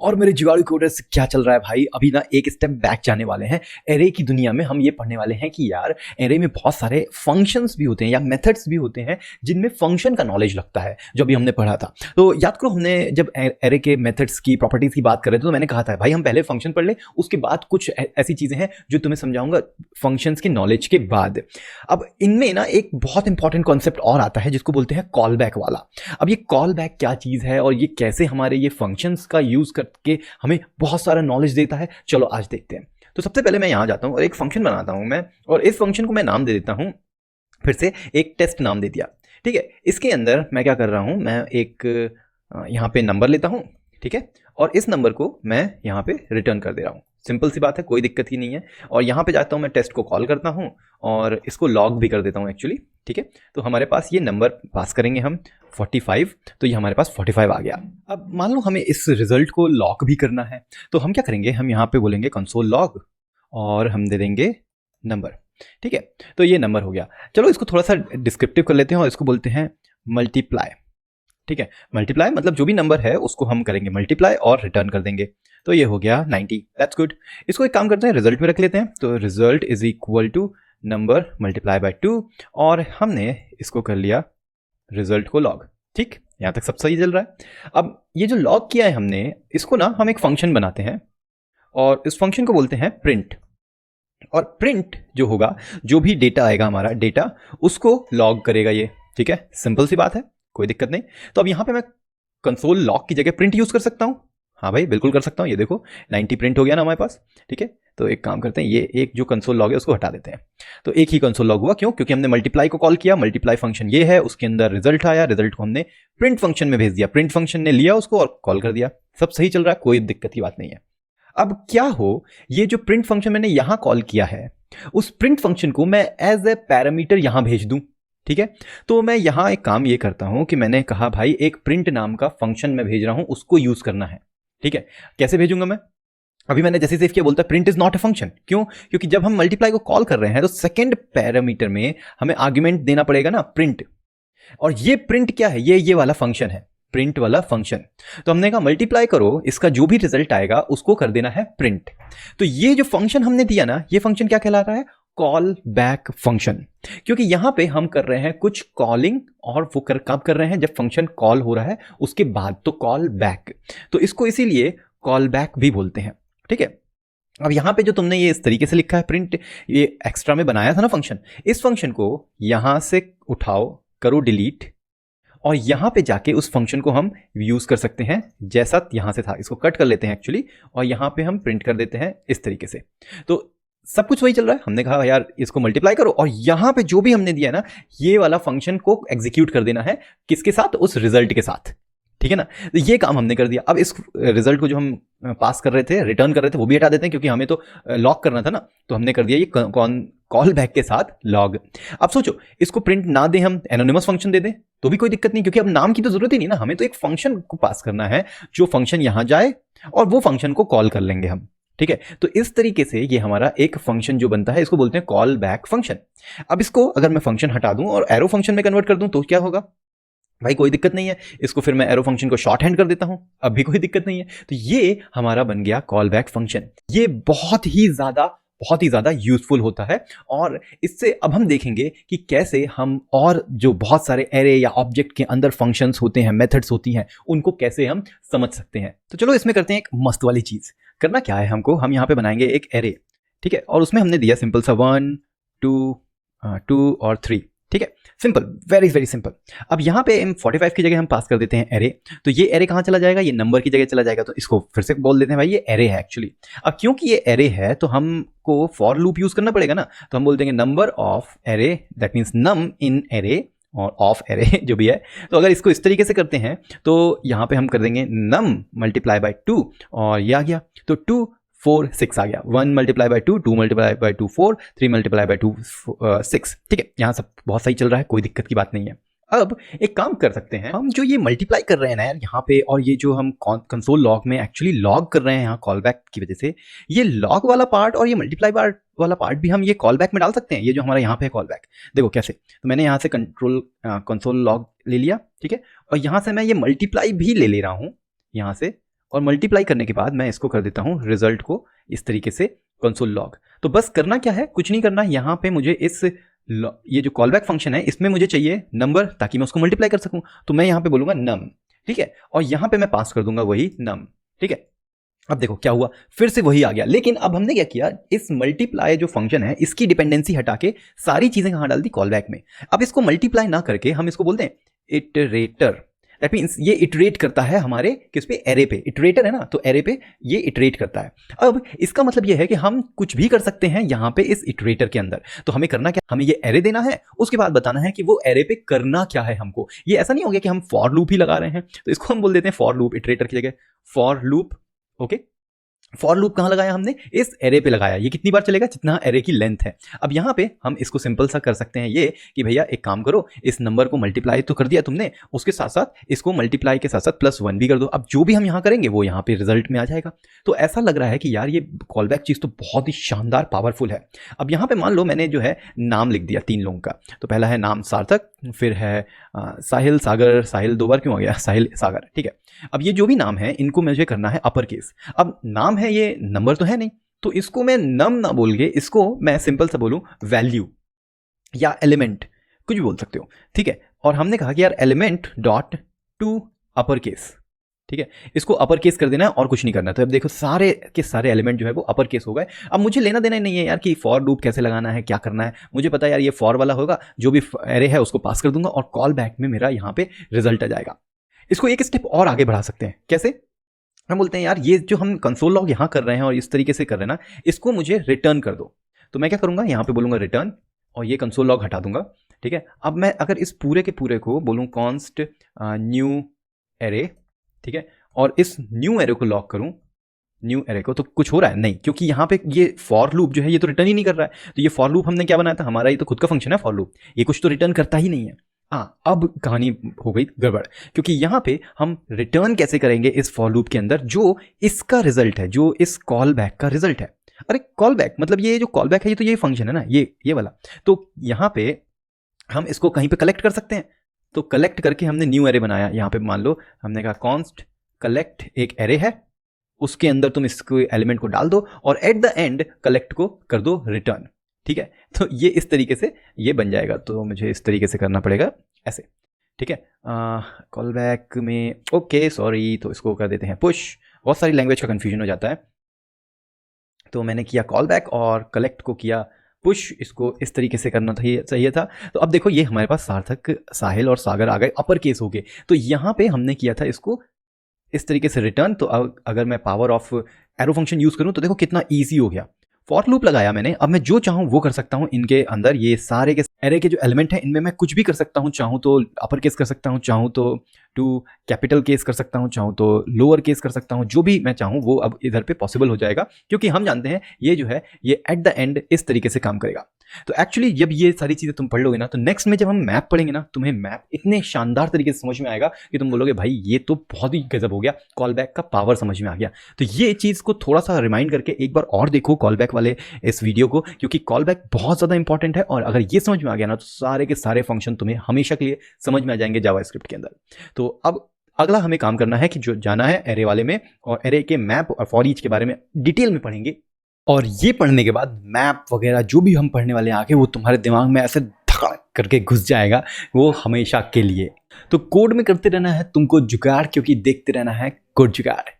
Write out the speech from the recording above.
और मेरे जुगाड़ू कोडर्स क्या चल रहा है भाई। अभी ना एक स्टेप बैक जाने वाले हैं। एरे की दुनिया में हम ये पढ़ने वाले हैं कि यार एरे में बहुत सारे फंक्शंस भी होते हैं या मेथड्स भी होते हैं जिनमें फंक्शन का नॉलेज लगता है, जो अभी हमने पढ़ा था। तो याद करो, हमने जब एरे के मेथड्स की प्रॉपर्टीज की बात कर रहे थे तो मैंने कहा था भाई हम पहले फंक्शन पढ़ ले, उसके बाद कुछ ऐसी चीजें हैं जो तुम्हें समझाऊंगा फंक्शंस के नॉलेज के बाद। अब इनमें ना एक बहुत इंपॉर्टेंट कॉन्सेप्ट और आता है जिसको बोलते हैं कॉल बैक वाला। अब ये कॉल बैक क्या चीज है और ये कैसे हमारे ये फंक्शंस का यूज करके हमें बहुत सारा नॉलेज देता है, चलो आज देखते हैं। तो सबसे पहले मैं यहां जाता हूं और एक फंक्शन बनाता हूं मैं, और इस फंक्शन को मैं नाम दे देता हूं, फिर से एक टेस्ट नाम दे दिया। ठीक है, इसके अंदर मैं क्या कर रहा हूं, मैं एक यहां पे नंबर लेता हूं, ठीक है, और इस नंबर को मैं यहां पे रिटर्न कर दे रहा हूं। सिंपल सी बात है, कोई दिक्कत ही नहीं है। और यहाँ पे जाता हूँ, मैं टेस्ट को कॉल करता हूँ और इसको लॉग भी कर देता हूँ एक्चुअली। ठीक है, तो हमारे पास ये नंबर पास करेंगे हम 45, तो ये हमारे पास 45 आ गया। अब मान लो हमें इस रिजल्ट को लॉग भी करना है, तो हम क्या करेंगे, हम यहाँ पे बोलेंगे कंसोल लॉग और हम दे देंगे नंबर। ठीक है, तो ये नंबर हो गया। चलो इसको थोड़ा सा डिस्क्रिप्टिव कर लेते हैं और इसको बोलते हैं मल्टीप्लाई। ठीक है, मल्टीप्लाई मतलब जो भी नंबर है उसको हम करेंगे मल्टीप्लाई और रिटर्न कर देंगे। तो ये हो गया 90। That's good. इसको एक काम करते हैं, रिजल्ट में रख लेते हैं। तो result is equal to number multiply by 2, और हमने इसको कर लिया रिजल्ट को लॉग। ठीक, यहां तक सब सही चल रहा है। अब ये जो लॉग किया है हमने, इसको ना हम एक फंक्शन बनाते हैं और इस फंक्शन को बोलते हैं प्रिंट। और प्रिंट जो होगा, जो भी डेटा आएगा हमारा डेटा, उसको लॉग करेगा ये। ठीक है, सिंपल सी बात है, कोई दिक्कत नहीं। तो अब यहां पे मैं कंसोल लॉग की जगह प्रिंट यूज कर सकता हूं। हाँ भाई, बिल्कुल कर सकता हूं। ये देखो 90 प्रिंट हो गया ना हमारे पास। ठीक है, तो एक काम करते हैं, ये एक जो कंसोल लॉग है उसको हटा देते हैं। तो एक ही कंसोल लॉग हुआ, क्यों? क्योंकि हमने मल्टीप्लाई को कॉल किया, मल्टीप्लाई फंक्शन ये है, उसके अंदर रिजल्ट आया, रिजल्ट को हमने प्रिंट फंक्शन में भेज दिया, प्रिंट फंक्शन ने लिया उसको और कॉल कर दिया। सब सही चल रहा है, कोई दिक्कत की बात नहीं है। अब क्या हो, ये जो प्रिंट फंक्शन मैंने यहां कॉल किया है, उस प्रिंट फंक्शन को मैं एज ए पैरामीटर यहां भेज दूं। ठीक है, तो मैं यहां एक काम ये करता हूं कि मैंने कहा भाई एक प्रिंट नाम का फंक्शन मैं भेज रहा हूं, उसको यूज करना है। ठीक है, कैसे भेजूंगा मैं? अभी मैंने जैसे सेव किया, बोलता है print is not a function. क्यों? क्योंकि जब हम मल्टीप्लाई को कॉल कर रहे हैं तो सेकंड पैरामीटर में हमें आर्गुमेंट देना पड़ेगा ना, प्रिंट। और ये प्रिंट क्या है, ये वाला फंक्शन है, प्रिंट वाला फंक्शन। तो हमने कहा मल्टीप्लाई करो, इसका जो भी रिजल्ट आएगा उसको कर देना है प्रिंट। तो ये जो फंक्शन हमने दिया ना, ये फंक्शन क्या कहलाता है? Call back function. क्योंकि यहां पे हम कर रहे हैं कुछ कॉलिंग, और वो कब कर रहे हैं? जब फंक्शन कॉल हो रहा है उसके बाद, तो कॉल बैक। तो इसको इसीलिए कॉल बैक भी बोलते हैं। ठीक है, अब यहां पे जो तुमने ये इस तरीके से लिखा है प्रिंट, ये एक्स्ट्रा में बनाया था ना फंक्शन, इस फंक्शन को यहां से उठाओ, करो डिलीट, और यहां पे जाके उस फंक्शन को हम यूज कर सकते हैं जैसा यहां से था। इसको कट कर लेते हैं एक्चुअली, और यहां पे हम प्रिंट कर देते हैं इस तरीके से। तो सब कुछ वही चल रहा है। हमने कहा यार इसको मल्टीप्लाई करो, और यहां पे जो भी हमने दिया ना, ये वाला फंक्शन को एग्जीक्यूट कर देना है। किसके साथ? उस रिजल्ट के साथ। ठीक है ना, तो ये काम हमने कर दिया। अब इस रिजल्ट को जो हम पास कर रहे थे, रिटर्न कर रहे थे, वो भी हटा देते हैं, क्योंकि हमें तो लॉग करना था ना। तो हमने कर दिया ये कॉल बैक के साथ लॉग। अब सोचो, इसको प्रिंट ना दें, हम एनोनिमस फंक्शन दे दें तो भी कोई दिक्कत नहीं, क्योंकि अब नाम की तो जरूरत ही नहीं ना। हमें तो एक फंक्शन को पास करना है, जो फंक्शन यहां जाए और वो फंक्शन को कॉल कर लेंगे हम। ठीक है, तो इस तरीके से ये हमारा एक फंक्शन जो बनता है, इसको बोलते हैं कॉल बैक फंक्शन। अब इसको अगर मैं फंक्शन हटा दूं और एरो फंक्शन में कन्वर्ट कर दूं तो क्या होगा? भाई कोई दिक्कत नहीं है। इसको फिर मैं एरो फंक्शन को शॉर्ट हैंड कर देता हूं, अब भी कोई दिक्कत नहीं है। तो ये हमारा बन गया कॉल बैक फंक्शन। ये बहुत ही ज्यादा यूजफुल होता है, और इससे अब हम देखेंगे कि कैसे हम और जो बहुत सारे एरे या ऑब्जेक्ट के अंदर फंक्शंस होते हैं, मेथड्स होती हैं, उनको कैसे हम समझ सकते हैं। तो चलो इसमें करते हैं एक मस्त वाली चीज। करना क्या है हमको, हम यहाँ पे बनाएंगे एक एरे। ठीक है, और उसमें हमने दिया सिंपल सा 1 2 और 3। ठीक है, सिंपल, वेरी वेरी सिंपल। अब यहाँ पे 45 की जगह हम पास कर देते हैं एरे। तो ये एरे कहाँ चला जाएगा? ये नंबर की जगह चला जाएगा। तो इसको फिर से बोल देते हैं भाई ये एरे है एक्चुअली। अब क्योंकि ये एरे है तो हमको फॉर लूप यूज करना पड़ेगा ना। तो हम बोल देंगे number of array, that means num in array और ऑफ एरे जो भी है। तो अगर इसको इस तरीके से करते हैं तो यहाँ पे हम कर देंगे नम मल्टीप्लाई बाय 2, और ये आ गया। तो 2 4 6 आ गया। 1 multiply by 2, 2 multiply by 2 4, 3 multiply by 2 6। ठीक है, यहाँ सब बहुत सही चल रहा है, कोई दिक्कत की बात नहीं है। अब एक काम कर सकते हैं, हम जो ये मल्टीप्लाई कर रहे हैं ना यार यहाँ पे, और ये जो हम कंसोल लॉग में एक्चुअली लॉग कर रहे हैं यहाँ कॉल बैक की वजह से, ये लॉग वाला पार्ट और ये मल्टीप्लाई वाला पार्ट भी हम ये कॉल बैक में डाल सकते हैं। ये जो हमारा यहाँ पे है कॉल बैक, देखो कैसे। तो मैंने यहाँ से कंसोल लॉग ले लिया, ठीक है, और यहाँ से मैं ये मल्टीप्लाई भी ले रहा हूँ यहाँ से, और मल्टीप्लाई करने के बाद मैं इसको कर देता हूँ रिजल्ट को इस तरीके से कंसोल लॉग। तो बस करना क्या है, कुछ नहीं करना, यहाँ पे मुझे ये जो कॉल बैक फंक्शन है इसमें मुझे चाहिए नंबर ताकि मैं उसको मल्टीप्लाई कर सकूं। तो मैं यहाँ पे बोलूंगा नम, ठीक है, और यहाँ पे मैं पास कर दूंगा वही नम, ठीक है। अब देखो क्या हुआ, फिर से वही आ गया, लेकिन अब हमने क्या किया, इस मल्टीप्लाई जो फंक्शन है इसकी डिपेंडेंसी हटा के सारी चीजें कहाँ डाल दी, कॉल बैक में। अब इसको मल्टीप्लाई ना करके हम इसको बोलते हैं इटरेटर। दैट मीन्स ये इटरेट करता है हमारे किस पे, एरे पे। इटरेटर है ना, तो एरे पे ये इटरेट करता है। अब इसका मतलब ये है कि हम कुछ भी कर सकते हैं यहाँ पे इस इटरेटर के अंदर। तो हमें करना क्या, हमें ये एरे देना है, उसके बाद बताना है कि वो एरे पे करना क्या है हमको। ये ऐसा नहीं हो गया कि हम फॉर लूप ही लगा रहे हैं, तो इसको हम बोल देते हैं फॉर लूप, इटरेटर की जगह for loop. Okay, for loop कहाँ लगाया हमने, इस एरे पे लगाया। ये कितनी बार चलेगा, जितना एरे की लेंथ है। अब यहाँ पे हम इसको सिंपल सा कर सकते हैं ये कि भैया एक काम करो, इस नंबर को मल्टीप्लाई तो कर दिया तुमने, उसके साथ साथ इसको मल्टीप्लाई के साथ साथ +1 भी कर दो। अब जो भी हम यहाँ करेंगे वो यहाँ पे रिजल्ट में आ जाएगा। तो ऐसा लग रहा है कि यार ये कॉल बैक चीज़ तो बहुत ही शानदार पावरफुल है। अब यहाँ पे मान लो मैंने जो है नाम लिख दिया 3 लोगों का। तो पहला है नाम सार्थक, फिर है साहिल सागर, साहिल 2 बार क्यों आ गया, साहिल सागर, ठीक है। अब ये जो भी नाम है इनको मुझे करना है अपर केस। अब नाम है, ये नंबर तो है नहीं, तो इसको मैं नम ना बोल के इसको मैं सिंपल सा बोलूं वैल्यू या एलिमेंट, कुछ भी बोल सकते हो, ठीक है। और हमने कहा कि यार element dot to upper case, ठीक है, इसको अपर केस कर देना है और कुछ नहीं करना। तो अब देखो सारे के सारे एलिमेंट जो है वो अपर केस हो गए। अब मुझे लेना देना ही नहीं है यार कि फॉर लूप कैसे लगाना है, क्या करना है, मुझे पता है यार ये फॉर वाला होगा, जो भी एरे है उसको पास कर दूंगा और कॉल बैक में मेरा यहाँ पे रिजल्ट आ जाएगा। इसको एक स्टेप और आगे बढ़ा सकते हैं, कैसे, हम बोलते हैं यार ये जो हम कंसोल लॉग यहाँ कर रहे हैं और इस तरीके से कर रहे हैं ना, इसको मुझे रिटर्न कर दो। तो मैं क्या करूँगा, यहाँ पे बोलूँगा रिटर्न और ये कंसोल लॉग हटा दूंगा, ठीक है। अब मैं अगर इस पूरे के पूरे को बोलूँ कॉन्स्ट न्यू एरे, ठीक है, और इस न्यू एरे को लॉक करूँ, न्यू एरे को, तो कुछ हो रहा है नहीं, क्योंकि यहाँ पे ये फॉर लूप जो है ये तो रिटर्न ही नहीं कर रहा है। तो ये फॉर लूप हमने क्या बनाया था, हमारा ये तो खुद का फंक्शन है फॉर लूप, ये कुछ तो रिटर्न करता ही नहीं है। हाँ, अब कहानी हो गई गड़बड़, क्योंकि यहाँ पे हम रिटर्न कैसे करेंगे इस फॉर लूप के अंदर जो इसका रिजल्ट है, जो इस कॉल बैक का रिजल्ट है। अरे कॉल बैक मतलब ये जो कॉल बैक है ये तो ये फंक्शन है ना, ये वाला। तो यहाँ पे हम इसको कहीं पे कलेक्ट कर सकते हैं। तो कलेक्ट करके हमने न्यू एरे बनाया। यहाँ पे मान लो हमने कहा कॉन्स्ट कलेक्ट, एक एरे है उसके अंदर तुम इसको एलिमेंट को डाल दो और एट द एंड कलेक्ट को कर दो रिटर्न, ठीक है। तो ये इस तरीके से ये बन जाएगा। तो मुझे इस तरीके से करना पड़ेगा ऐसे, ठीक है। कॉल बैक में ओके सॉरी, तो इसको कर देते हैं पुश। बहुत सारी लैंग्वेज का कन्फ्यूजन हो जाता है। तो मैंने किया कॉल बैक और कलेक्ट को किया पुश, इसको इस तरीके से करना चाहिए था। तो अब देखो ये हमारे पास सार्थक, साहिल और सागर आ गए, अपर केस हो गए। तो यहाँ पे हमने किया था इसको इस तरीके से रिटर्न। तो अगर मैं power of arrow function use करूँ तो देखो कितना ईजी हो गया। फॉर लूप लगाया मैंने, अब मैं जो चाहूँ वो कर सकता हूँ इनके अंदर। ये सारे के एरे के जो एलिमेंट हैं इनमें मैं कुछ भी कर सकता हूँ, चाहूँ तो अपर केस कर सकता हूँ, चाहूँ तो टू कैपिटल केस कर सकता हूँ, चाहूँ तो लोअर केस कर सकता हूँ, जो भी मैं चाहूँ वो अब इधर पे पॉसिबल हो जाएगा, क्योंकि हम जानते हैं ये जो है ये एट द एंड इस तरीके से काम करेगा। तो एक्चुअली जब ये सारी चीज़ें तुम पढ़ लोगे ना, तो नेक्स्ट में जब हम मैप पढ़ेंगे ना, तुम्हें मैप इतने शानदार तरीके से समझ में आएगा कि तुम बोलोगे भाई ये तो बहुत ही गजब हो गया, कॉल बैक का पावर समझ में आ गया। तो ये चीज़ को थोड़ा सा रिमाइंड करके एक बार और देखो कॉल बैक वाले इस वीडियो को, क्योंकि कॉल बैक बहुत ज़्यादा इंपॉर्टेंट है। और अगर ये समझ में आ गया ना तो सारे के सारे फंक्शन तुम्हें हमेशा के लिए समझ में आ जाएंगे जावास्क्रिप्ट के अंदर। तो अब अगला हमें काम करना है कि जो जाना है एरे वाले में और एरे के मैप और फॉर ईच के बारे में डिटेल में पढ़ेंगे। और ये पढ़ने के बाद मैप वगैरह जो भी हम पढ़ने वाले हैं आगे, वो तुम्हारे दिमाग में ऐसे धड़क करके घुस जाएगा, वो हमेशा के लिए। तो कोड में करते रहना है तुमको जुगाड़, क्योंकि देखते रहना है गुड जुगाड़।